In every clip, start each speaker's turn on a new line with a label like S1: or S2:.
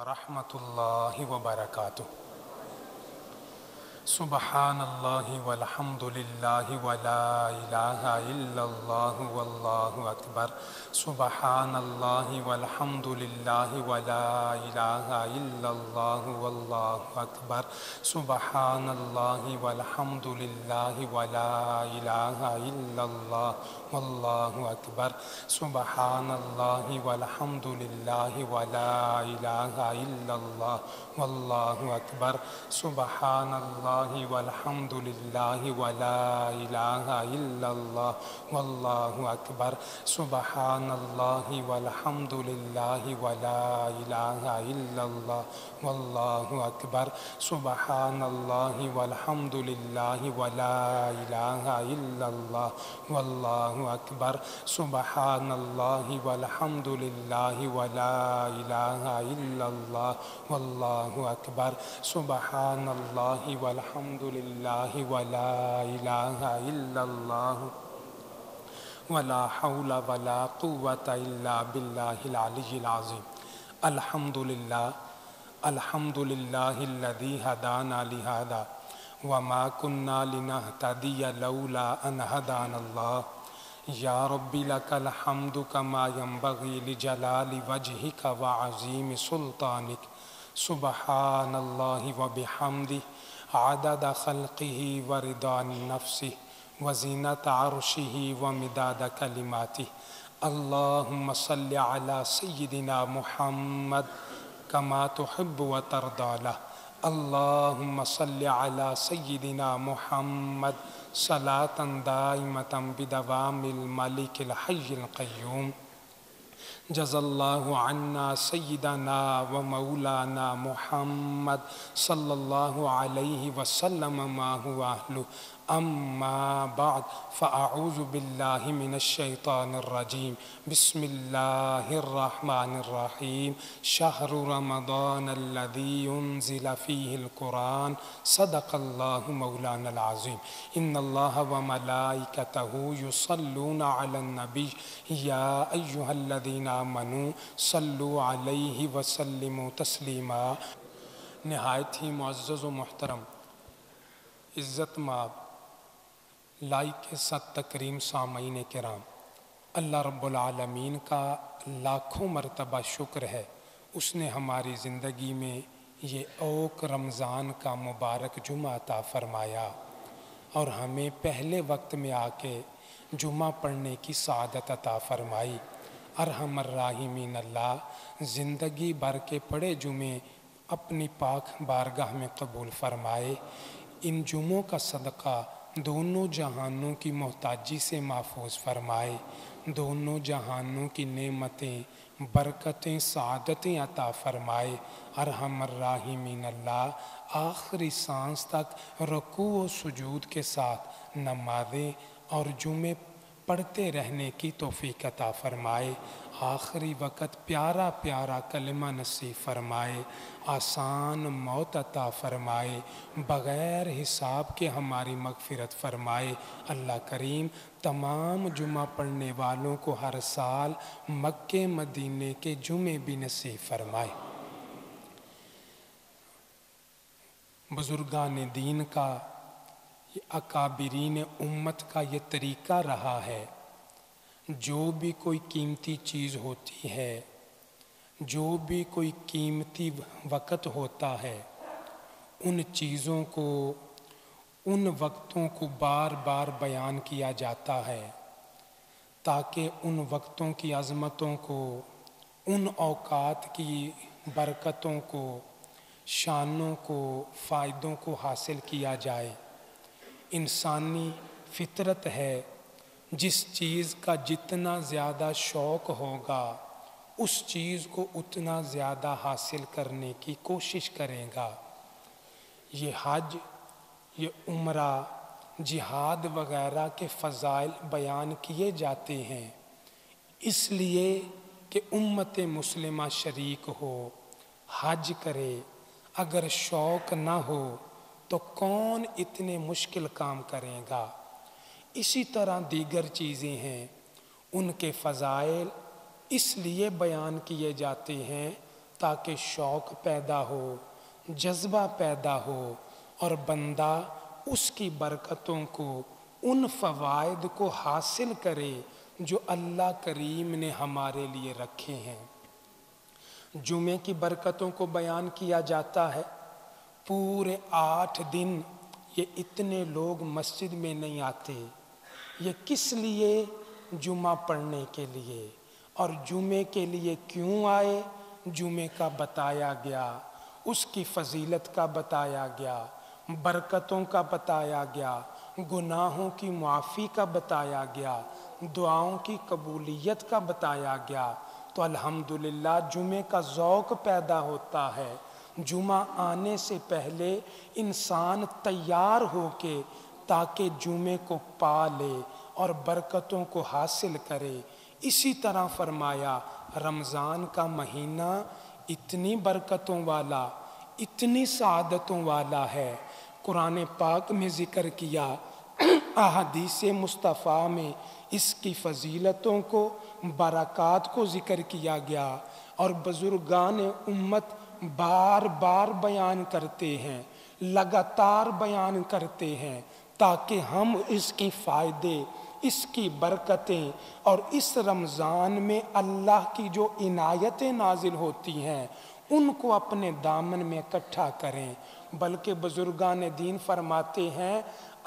S1: ورحمۃ اللہ وبرکاتہ۔ سبحان اللہ والحمد للہ ولا الہ الا اللہ واللہ اکبر۔ سبحان اللہ والحمد للہ ولا الہ الا اللہ واللہ اکبر۔ سبحان اللہ والحمد للہ ولا الہ الا اللہ واللہ اکبر۔ سبحان اللہ والحمد للہ ولا الہ الا اللہ واللہ اکبر۔ سبحان اللہ والحمد للہ ولا الہ الا اللہ واللہ اکبر۔ سبحان اللہ والحمد للہ ولا الہ الا اللہ واللہ اکبر۔ سبحان اللہ والحمد للہ ولا الہ الا اللہ واللہ اکبر۔ سبحان اللہ والحمد للہ ولا الہ الا اللہ واللہ اکبر۔ سبحان اللہ والحمد للہ ولا الہ الا اللہ ولا حول ولا قوة الا باللہ العلی العظیم۔ الحمد للہ الحمد للہ الذی ہدانا لہذا وما كنا لنہتدی لولا ان ہدانا اللہ۔ یا رب لک الحمد کما ینبغی لجلال وجہک وعظیم سلطانک۔ سبحان اللہ وبحمدہ عدد خلقہ ورضا نفسہ وزینت عرشہ ومداد کلماتہ۔ اللہم صل علی سیدنا محمد کما تحب وترضی لہ۔ اللہم صل علی سیدنا محمد صلاة دائمة بدوام الملک الحی القیوم۔ جزا اللہ عنا سیدنا و مولانا محمد صلی اللہ علیہ وسلم ما هو اہلہ۔ اما بعد فاعوذ باللہ من الشیطان الرجیم۔ بسم اللہ الرحمن الرحیم۔ شہر رمضان الذی انزل فیہ القرآن صدق اللہ مولانا العظیم۔ ان اللہ وملائکتہ یصلون علی النبی یا ایہا الذین آمنوا صلوا علیہ وسلموا تسلیما۔ نہایت ہی معزز و محترم عزت مآب لائق ست تکریم سامعین کرام، اللہ رب العالمین کا لاکھوں مرتبہ شکر ہے، اس نے ہماری زندگی میں یہ اوک رمضان کا مبارک جمعہ عطا فرمایا اور ہمیں پہلے وقت میں آ کے جمعہ پڑھنے کی سعادت عطا فرمائی۔ ارحم الراحمین اللہ زندگی بھر کے پڑھے جمعے اپنی پاک بارگاہ میں قبول فرمائے۔ ان جمعوں کا صدقہ دونوں جہانوں کی محتاجی سے محفوظ فرمائے، دونوں جہانوں کی نعمتیں، برکتیں، سعادتیں عطا فرمائے۔ ارحم الراحمین اللہ آخری سانس تک رکوع و سجود کے ساتھ نمازیں اور جمعے پڑھتے رہنے کی توفیق عطا فرمائے۔ آخری وقت پیارا پیارا کلمہ نصیب فرمائے، آسان موت عطا فرمائے، بغیر حساب کے ہماری مغفرت فرمائے۔ اللہ کریم تمام جمعہ پڑھنے والوں کو ہر سال مکے مدینے کے جمعے بھی نصیب فرمائے۔ بزرگان دین کا، اکابرین امت کا یہ طریقہ رہا ہے، جو بھی کوئی قیمتی چیز ہوتی ہے، جو بھی کوئی قیمتی وقت ہوتا ہے، ان چیزوں کو، ان وقتوں کو بار بار بیان کیا جاتا ہے تاکہ ان وقتوں کی عظمتوں کو، ان اوقات کی برکتوں کو، شانوں کو، فائدوں کو حاصل کیا جائے۔ انسانی فطرت ہے، جس چیز کا جتنا زیادہ شوق ہوگا اس چیز کو اتنا زیادہ حاصل کرنے کی کوشش کرے گا۔ یہ حج، یہ عمرہ، جہاد وغیرہ کے فضائل بیان کیے جاتے ہیں اس لیے کہ امت مسلمہ شریک ہو، حج کرے۔ اگر شوق نہ ہو تو کون اتنے مشکل کام کرے گا؟ اسی طرح دیگر چیزیں ہیں، ان کے فضائل اس لیے بیان کیے جاتے ہیں تاکہ شوق پیدا ہو، جذبہ پیدا ہو اور بندہ اس کی برکتوں کو، ان فوائد کو حاصل کرے جو اللہ کریم نے ہمارے لیے رکھے ہیں۔ جمعے کی برکتوں کو بیان کیا جاتا ہے۔ پورے 8 دن یہ اتنے لوگ مسجد میں نہیں آتے، یہ کس لیے؟ جمعہ پڑھنے کے لیے۔ اور جمعے کے لیے کیوں آئے؟ جمعے کا بتایا گیا، اس کی فضیلت کا بتایا گیا، برکتوں کا بتایا گیا، گناہوں کی معافی کا بتایا گیا، دعاؤں کی قبولیت کا بتایا گیا۔ تو الحمدللہ جمعے کا ذوق پیدا ہوتا ہے۔ جمعہ آنے سے پہلے انسان تیار ہو کے تاکہ جمعے کو پا لے اور برکتوں کو حاصل کرے۔ اسی طرح فرمایا رمضان کا مہینہ اتنی برکتوں والا، اتنی سعادتوں والا ہے۔ قرآن پاک میں ذکر کیا، احادیث مصطفیٰ میں اس کی فضیلتوں کو، برکات کو ذکر کیا گیا، اور بزرگان امت بار بار بیان کرتے ہیں، لگاتار بیان کرتے ہیں، تاکہ ہم اس کی فائدے، اس کی برکتیں اور اس رمضان میں اللہ کی جو عنایتیں نازل ہوتی ہیں ان کو اپنے دامن میں اکٹھا کریں۔ بلکہ بزرگان دین فرماتے ہیں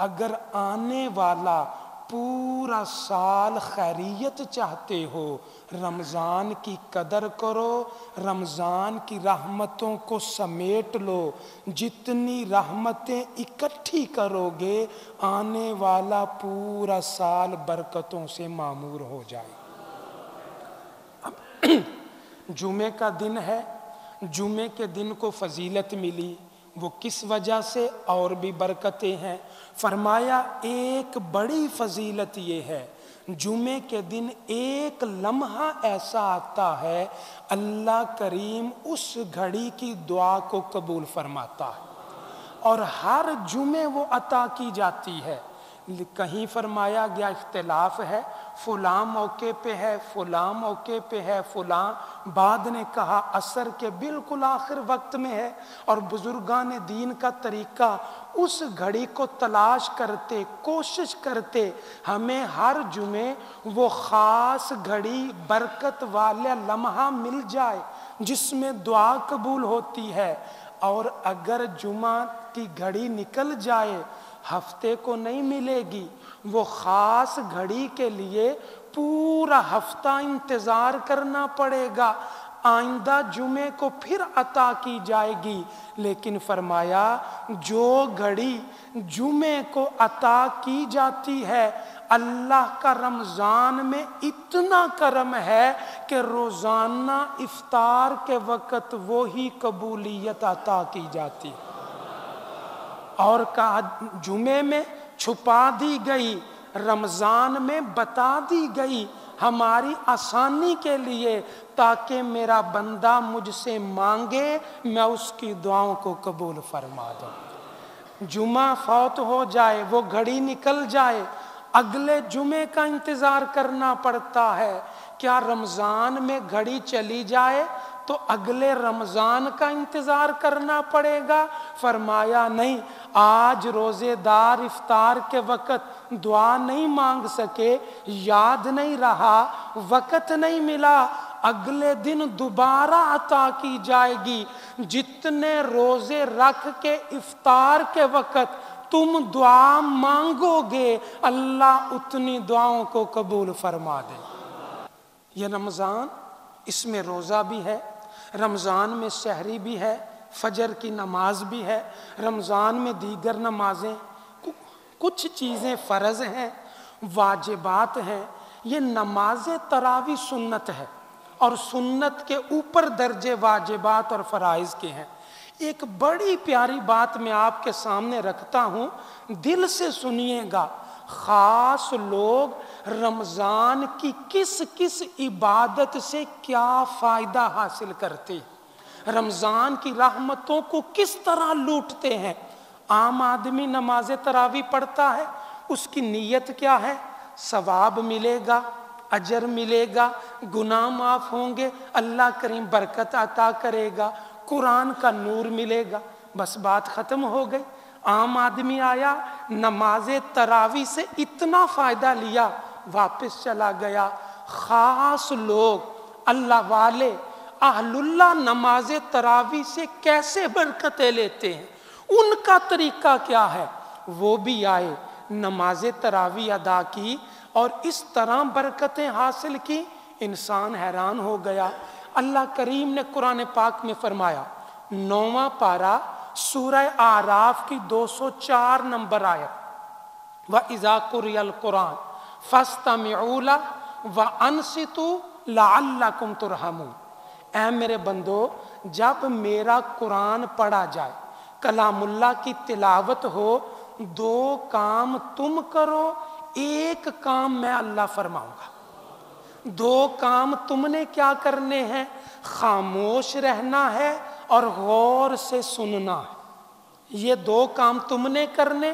S1: اگر آنے والا پورا سال خیریت چاہتے ہو، رمضان کی قدر کرو، رمضان کی رحمتوں کو سمیٹ لو۔ جتنی رحمتیں اکٹھی کرو گے آنے والا پورا سال برکتوں سے معمور ہو جائے۔ اب جمعے کا دن ہے، جمعے کے دن کو فضیلت ملی، وہ کس وجہ سے؟ اور بھی برکتیں ہیں۔ فرمایا ایک بڑی فضیلت یہ ہے، جمعے کے دن ایک لمحہ ایسا آتا ہے اللہ کریم اس گھڑی کی دعا کو قبول فرماتا ہے، اور ہر جمعے وہ عطا کی جاتی ہے۔ کہیں فرمایا گیا اختلاف ہے، فلاں موقع پہ ہے، فلاں موقع پہ ہے، فلاں، بعد نے کہا عصر کے بالکل آخر وقت میں ہے۔ اور بزرگان دین کا طریقہ اس گھڑی کو تلاش کرتے، کوشش کرتے، ہمیں ہر جمعے وہ خاص گھڑی، برکت والا لمحہ مل جائے جس میں دعا قبول ہوتی ہے۔ اور اگر جمعہ کی گھڑی نکل جائے ہفتے کو نہیں ملے گی، وہ خاص گھڑی کے لیے پورا ہفتہ انتظار کرنا پڑے گا، آئندہ جمعے کو پھر عطا کی جائے گی۔ لیکن فرمایا جو گھڑی جمعے کو عطا کی جاتی ہے، اللہ کا رمضان میں اتنا کرم ہے کہ روزانہ افطار کے وقت وہی قبولیت عطا کی جاتی ہے۔ اور کہا جمعے میں چھپا دی گئی، رمضان میں بتا دی گئی، ہماری آسانی کے لیے، تاکہ میرا بندہ مجھ سے مانگے میں اس کی دعاؤں کو قبول فرما دوں۔ جمعہ فوت ہو جائے، وہ گھڑی نکل جائے، اگلے جمعے کا انتظار کرنا پڑتا ہے۔ کیا رمضان میں گھڑی چلی جائے تو اگلے رمضان کا انتظار کرنا پڑے گا؟ فرمایا نہیں، آج روزے دار افطار کے وقت دعا نہیں مانگ سکے، یاد نہیں رہا، وقت نہیں ملا، اگلے دن دوبارہ عطا کی جائے گی۔ جتنے روزے رکھ کے افطار کے وقت تم دعا مانگو گے اللہ اتنی دعاؤں کو قبول فرما دے۔ یہ رمضان، اس میں روزہ بھی ہے، رمضان میں سحری بھی ہے، فجر کی نماز بھی ہے، رمضان میں دیگر نمازیں، کچھ چیزیں فرض ہیں، واجبات ہیں۔ یہ نماز تراویح سنت ہے، اور سنت کے اوپر درجے واجبات اور فرائض کے ہیں۔ ایک بڑی پیاری بات میں آپ کے سامنے رکھتا ہوں، دل سے سنیے گا۔ خاص لوگ رمضان کی کس کس عبادت سے کیا فائدہ حاصل کرتے ہیں، رمضان کی رحمتوں کو کس طرح لوٹتے ہیں۔ عام آدمی نماز تراویح پڑھتا ہے، اس کی نیت کیا ہے؟ ثواب ملے گا،
S2: اجر ملے گا، گناہ معاف ہوں گے، اللہ کریم برکت عطا کرے گا، قرآن کا نور ملے گا، بس بات ختم ہو گئی۔ عام آدمی آیا، نماز تراویح سے اتنا فائدہ لیا، واپس چلا گیا۔ خاص لوگ، اللہ والے، اہل اللہ نماز تراویح سے کیسے برکتیں لیتے ہیں، ان کا طریقہ کیا ہے، وہ بھی آئے، نماز تراویح ادا کی اور اس طرح برکتیں حاصل کی، انسان حیران ہو گیا۔ اللہ کریم نے قرآن پاک میں فرمایا، 9واں پارہ سورہ اعراف کی 204 نمبر آیت، وَإِذَا قُرِئَ الْقُرْآنُ فَاسْتَمِعُوا لَهُ وَأَنصِتُوا لَعَلَّكُمْ تُرْحَمُونَ۔ اے میرے بندو، جب میرا قرآن پڑھا جائے، کلام اللہ کی تلاوت ہو، 2 کام تم کرو، 1 کام میں اللہ فرماؤں گا۔ 2 کام تم نے کیا کرنے ہیں؟ خاموش رہنا ہے اور غور سے سننا ہے۔ یہ 2 کام تم نے کرنے،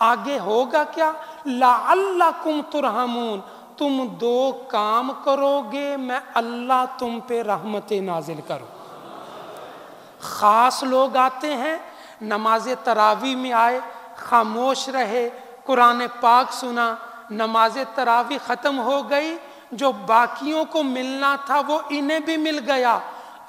S2: آگے ہوگا کیا؟ لعلکم ترحمون، تم 2 کام کرو گے، میں اللہ تم پہ رحمت نازل کروں۔ خاص لوگ آتے ہیں، نماز تراویح میں آئے، خاموش رہے، قرآن پاک سنا، نماز تراویح ختم ہو گئی، جو باقیوں کو ملنا تھا وہ انہیں بھی مل گیا۔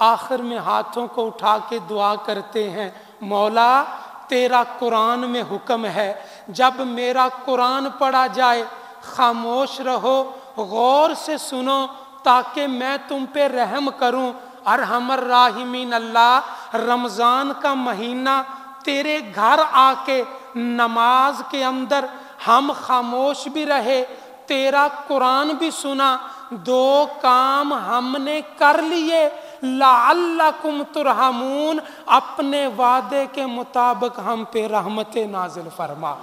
S2: آخر میں ہاتھوں کو اٹھا کے دعا کرتے ہیں، مولا تیرا قرآن میں حکم ہے، جب میرا قرآن پڑھا جائے خاموش رہو، غور سے سنو تاکہ میں تم پہ رحم کروں۔ ارحم الراحمین اللہ، رمضان کا مہینہ تیرے گھر آ کے نماز کے اندر ہم خاموش بھی رہے، تیرا قرآن بھی سنا، 2 کام ہم نے کر لیے، لعلکم ترحمون، اپنے وعدے کے مطابق ہم پہ رحمت نازل فرما۔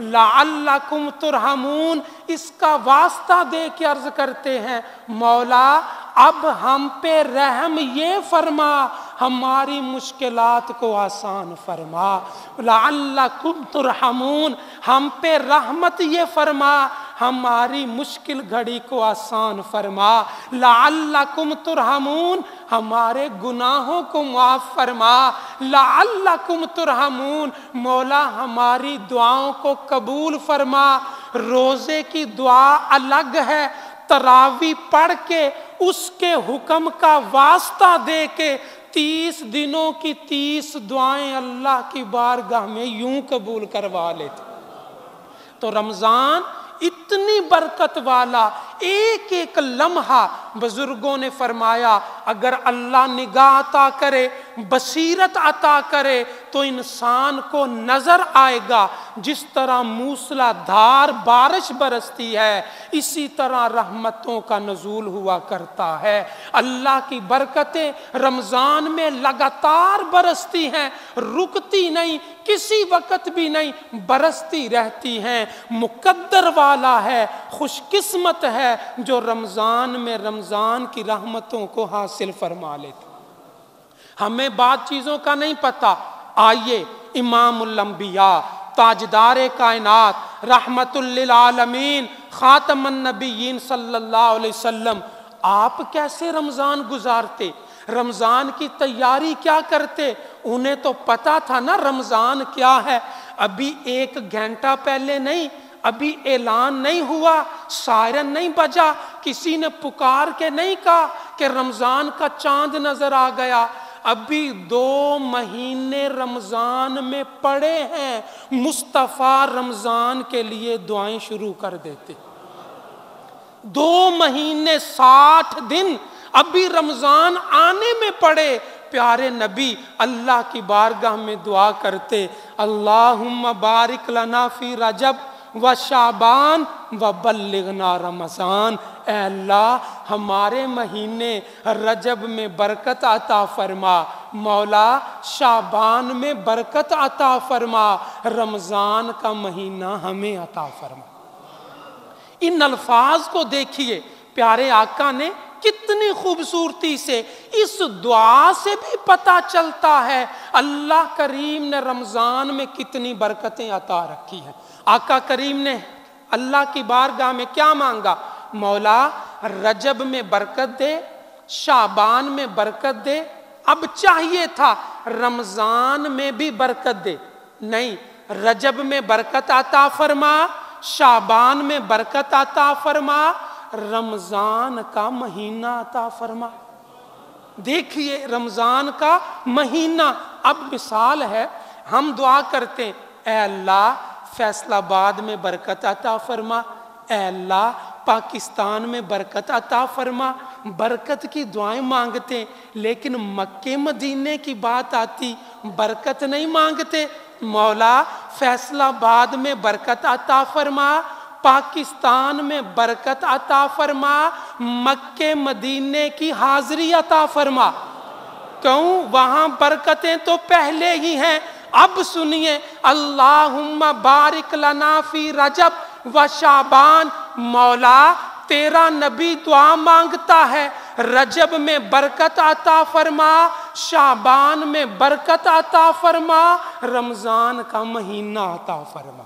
S2: لعلکم ترحمون، اس کا واسطہ دے کے عرض کرتے ہیں، مولا اب ہم پہ رحم یہ فرما، ہماری مشکلات کو آسان فرما۔ لعلکم ترحمون، ہم پہ رحمت یہ فرما، ہماری مشکل گھڑی کو آسان فرما۔ لعلکم ترحمون، ہمارے گناہوں کو معاف فرما۔ لعلکم ترحمون، مولا ہماری دعاؤں کو قبول فرما۔ روزے کی دعا الگ ہے، تراویح پڑھ کے اس کے حکم کا واسطہ دے کے 30 دنوں کی 30 دعائیں اللہ کی بارگاہ میں یوں قبول کروا لیتے۔ تو رمضان اتنی برکت والا، ایک ایک لمحہ بزرگوں نے فرمایا اگر اللہ نگاہ عطا کرے، بصیرت عطا کرے تو انسان کو نظر آئے گا، جس طرح موسلا دھار بارش برستی ہے اسی طرح رحمتوں کا نزول ہوا کرتا ہے۔ اللہ کی برکتیں رمضان میں لگاتار برستی ہیں، رکتی نہیں، کسی وقت بھی نہیں، برستی رہتی ہیں۔ مقدر والا ہے، خوش قسمت ہے جو رمضان میں رمضان کی رحمتوں کو حاصل فرما لیتے۔ ہمیں بعض چیزوں کا نہیں پتہ، آئیے امام الانبیاء، تاجدار کائنات، رحمت للعالمین، خاتم النبیین صلی اللہ علیہ وسلم، آپ کیسے رمضان گزارتے، رمضان کی تیاری کیا کرتے؟ انہیں تو پتا تھا نا رمضان کیا ہے۔ ابھی 1 گھنٹہ پہلے نہیں، ابھی اعلان نہیں ہوا، سائرن نہیں بجا، کسی نے پکار کے نہیں کہا کہ رمضان کا چاند نظر آ گیا، ابھی 2 مہینے رمضان میں پڑے ہیں، مصطفیٰ رمضان کے لیے دعائیں شروع کر دیتے۔ 2 مہینے 60 دن ابھی رمضان آنے میں پڑے، پیارے نبی اللہ کی بارگاہ میں دعا کرتے، اللہم بارک لنا فی رجب و شعبان و بلغنا رمضان، اے اللہ ہمارے مہینے رجب میں برکت عطا فرما، مولا شعبان میں برکت عطا فرما، رمضان کا مہینہ ہمیں عطا فرما۔ ان الفاظ کو دیکھیے، پیارے آقا نے کتنی خوبصورتی سے، اس دعا سے بھی پتہ چلتا ہے اللہ کریم نے رمضان میں کتنی برکتیں عطا رکھی ہیں۔ آقا کریم نے اللہ کی بارگاہ میں کیا مانگا؟ مولا رجب میں برکت دے، شعبان میں برکت دے، اب چاہیے تھا رمضان میں بھی برکت دے، نہیں، رجب میں برکت عطا فرما، شعبان میں برکت عطا فرما، رمضان کا مہینہ عطا فرما۔ دیکھیے رمضان کا مہینہ، اب مثال ہے، ہم دعا کرتے ہیں اے اللہ فیصل آباد میں برکت عطا فرما، اے اللہ پاکستان میں برکت عطا فرما، برکت کی دعائیں مانگتے ہیں، لیکن مکے مدینے کی بات آتی برکت نہیں مانگتے۔ مولا فیصل آباد میں برکت عطا فرما، پاکستان میں برکت عطا فرما، مکے مدینے کی حاضری عطا فرما۔ کیوں؟ وہاں برکتیں تو پہلے ہی ہیں۔ اب سنیے، اللہم بارک لنا فی رجب و شعبان، مولا تیرا نبی دعا مانگتا ہے رجب میں برکت عطا فرما، شعبان میں برکت عطا فرما، رمضان کا مہینہ عطا فرما۔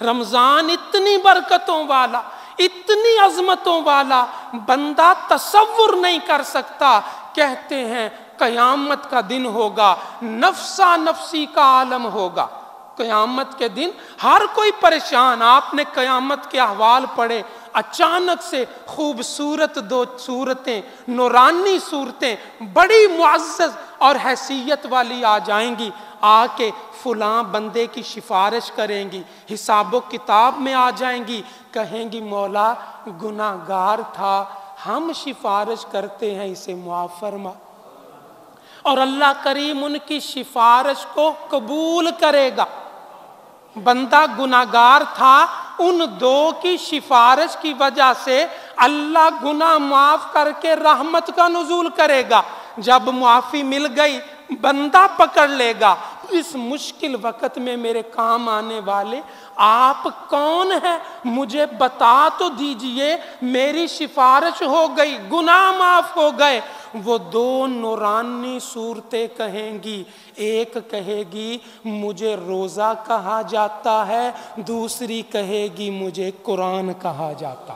S2: رمضان اتنی برکتوں والا، اتنی عظمتوں والا، بندہ تصور نہیں کر سکتا۔ کہتے ہیں قیامت کا دن ہوگا، نفسا نفسی کا عالم ہوگا۔ قیامت کے دن ہر کوئی پریشان۔ آپ نے قیامت کے احوال پڑھے، اچانک سے خوبصورت دو صورتیں، نورانی صورتیں، بڑی معزز اور حیثیت والی آ جائیں گی، آ کے فلاں بندے کی سفارش کریں گی، حساب و کتاب میں آ جائیں گی، کہیں گی مولا گناہ گار تھا، ہم سفارش کرتے ہیں اسے معاف فرما۔ اور اللہ کریم ان کی سفارش کو قبول کرے گا۔ بندہ گناہ گار تھا، ان دو کی سفارش کی وجہ سے اللہ گناہ معاف کر کے رحمت کا نزول کرے گا۔ جب معافی مل گئی بندہ پکڑ لے گا، اس مشکل وقت میں میرے کام آنے والے آپ کون ہیں؟ مجھے بتا تو دیجئے، میری سفارش ہو گئی، گناہ معاف ہو گئے۔ وہ دو نورانی صورتیں کہیں گی، ایک کہے گی مجھے روزہ کہا جاتا ہے، دوسری کہے گی مجھے قرآن کہا جاتا۔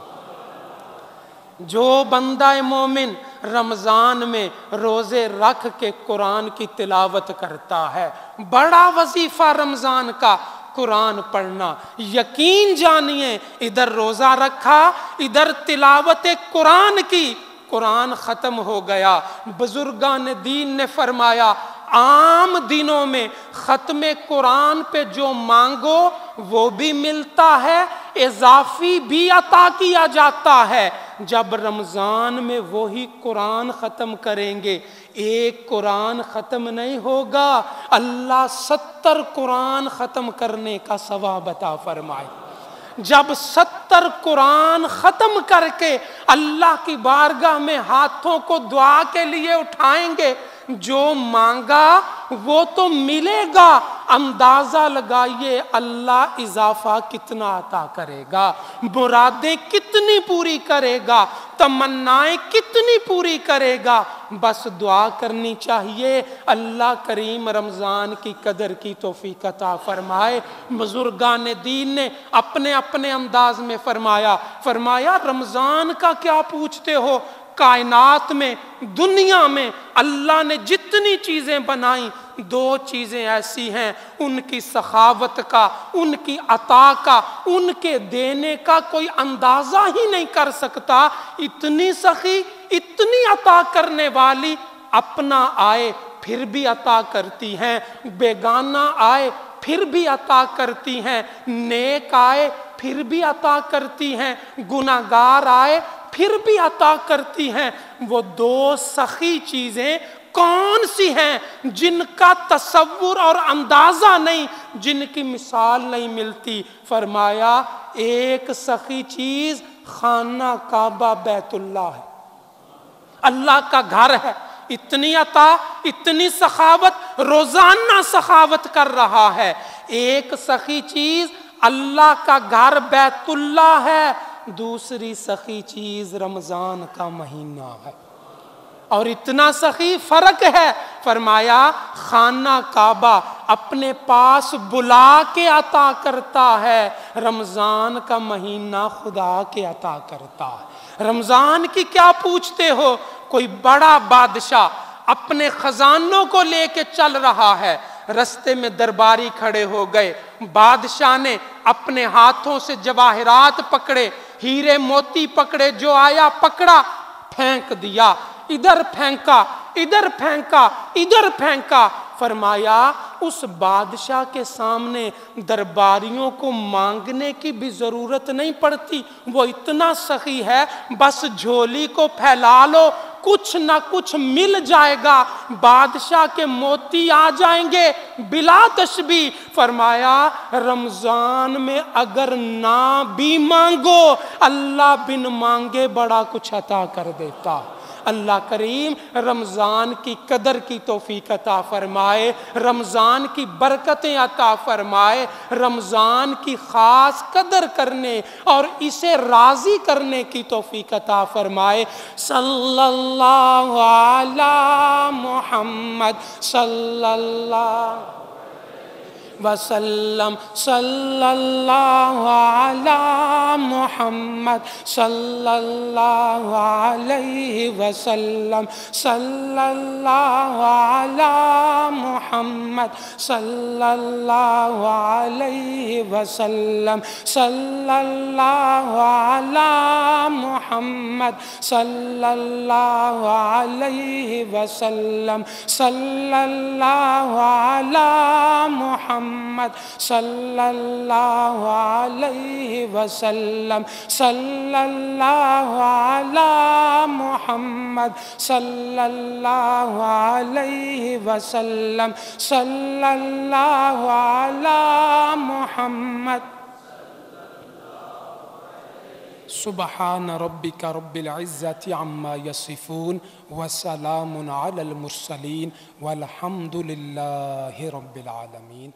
S2: جو بندہ مومن رمضان میں روزے رکھ کے قرآن کی تلاوت کرتا ہے، بڑا وظیفہ رمضان کا قرآن پڑھنا، یقین جانیے ادھر روزہ رکھا، ادھر تلاوت قرآن کی، قرآن ختم ہو گیا۔ بزرگان دین نے فرمایا عام دنوں میں ختم قرآن پہ جو مانگو وہ بھی ملتا ہے، اضافی بھی عطا کیا جاتا ہے۔ جب رمضان میں وہی قرآن ختم کریں گے، ایک قرآن ختم نہیں ہوگا، اللہ 70 قرآن ختم کرنے کا ثواب عطا فرمائے۔ جب 70 قرآن ختم کر کے اللہ کی بارگاہ میں ہاتھوں کو دعا کے لیے اٹھائیں گے، جو مانگا وہ تو ملے گا، اندازہ لگائیے اللہ اضافہ کتنا عطا کرے گا، مرادیں کتنی پوری کرے گا، تمنائیں کتنی پوری کرے گا۔ بس دعا کرنی چاہیے، اللہ کریم رمضان کی قدر کی توفیق عطا فرمائے۔ بزرگان دین نے اپنے اپنے انداز میں فرمایا رمضان کا کیا پوچھتے ہو؟ کائنات میں، دنیا میں اللہ نے جتنی چیزیں بنائیں، دو چیزیں ایسی ہیں، ان کی سخاوت کا، ان کی عطا کا، ان کے دینے کا کوئی اندازہ ہی نہیں کر سکتا۔ اتنی سخی، اتنی عطا کرنے والی، اپنا آئے پھر بھی عطا کرتی ہیں، بیگانہ آئے پھر بھی عطا کرتی ہیں، نیک آئے پھر بھی عطا کرتی ہیں، گناہ گار آئے پھر بھی عطا کرتی ہیں۔ وہ دو سخی چیزیں کون سی ہیں جن کا تصور اور اندازہ نہیں، جن کی مثال نہیں ملتی؟ فرمایا ایک سخی چیز خانہ کعبہ بیت اللہ ہے، اللہ کا گھر ہے، اتنی عطا، اتنی سخاوت، روزانہ سخاوت کر رہا ہے۔ ایک سخی چیز اللہ کا گھر بیت اللہ ہے، دوسری سخی چیز رمضان کا مہینہ ہے۔ اور اتنا سخی فرق ہے، فرمایا خانہ کعبہ اپنے پاس بلا کے عطا کرتا ہے، رمضان کا مہینہ خدا کے عطا کرتا ہے۔ رمضان کی کیا پوچھتے ہو؟ کوئی بڑا بادشاہ اپنے خزانوں کو لے کے چل رہا ہے، رستے میں درباری کھڑے ہو گئے، بادشاہ نے اپنے ہاتھوں سے جواہرات پکڑے، ہیرے موتی پکڑے، جو آیا پکڑا، پھینک دیا، ادھر پھینکا، ادھر پھینکا، ادھر پھینکا۔ فرمایا اس بادشاہ کے سامنے درباریوں کو مانگنے کی بھی ضرورت نہیں پڑتی، وہ اتنا سخی ہے، بس جھولی کو پھیلا لو، کچھ نہ کچھ مل جائے گا، بادشاہ کے موتی آ جائیں گے بلا تشبیہ۔ فرمایا رمضان میں اگر نہ بھی مانگو، اللہ بن مانگے بڑا کچھ عطا کر دیتا۔ اللہ کریم رمضان کی قدر کی توفیق عطا فرمائے، رمضان کی برکتیں عطا فرمائے، رمضان کی خاص قدر کرنے اور اسے راضی کرنے کی توفیق عطا فرمائے۔ صلی اللہ علی محمد صلی اللہ وسلم، صلی اللہ علی محمد صلی اللہ علیہ وسلم، صلی اللہ علی محمد صلی اللہ علیہ وسلم، صلی اللہ علی محمد صلی اللہ علیہ وسلم، صلی اللہ علی محمد صلی اللہ علیہ وسلم، صلی اللہ علی محمد صلی اللہ علیہ وسلم، صلی اللہ علی محمد۔ سبحان ربک رب العزة عما یصفون وسلام علی المرسلین والحمد للہ رب العالمین۔